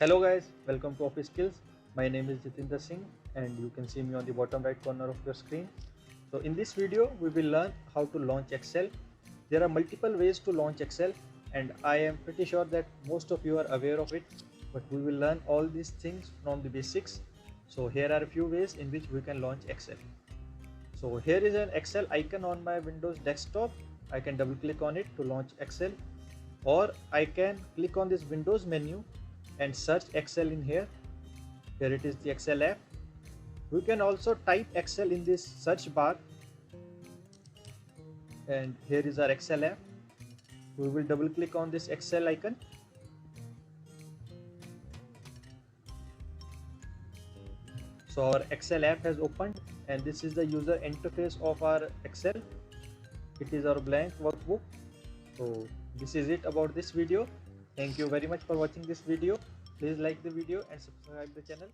Hello guys, welcome to Office Skills. My name is Jitinder Singh and you can see me on the bottom right corner of your screen. So in this video, we will learn how to launch Excel. There are multiple ways to launch Excel and I am pretty sure that most of you are aware of it, but we will learn all these things from the basics. So here are a few ways in which we can launch Excel. So here is an Excel icon on my Windows desktop. I can double click on it to launch Excel, or I can click on this Windows menu and search Excel in here. Here it is, the Excel app. We can also type Excel in this search bar, and here is our Excel app. We will double click on this Excel icon. So our Excel app has opened and this is the user interface of our Excel. It is our blank workbook. So this is it about this video. Thank you very much for watching this video. Please like the video and subscribe the channel.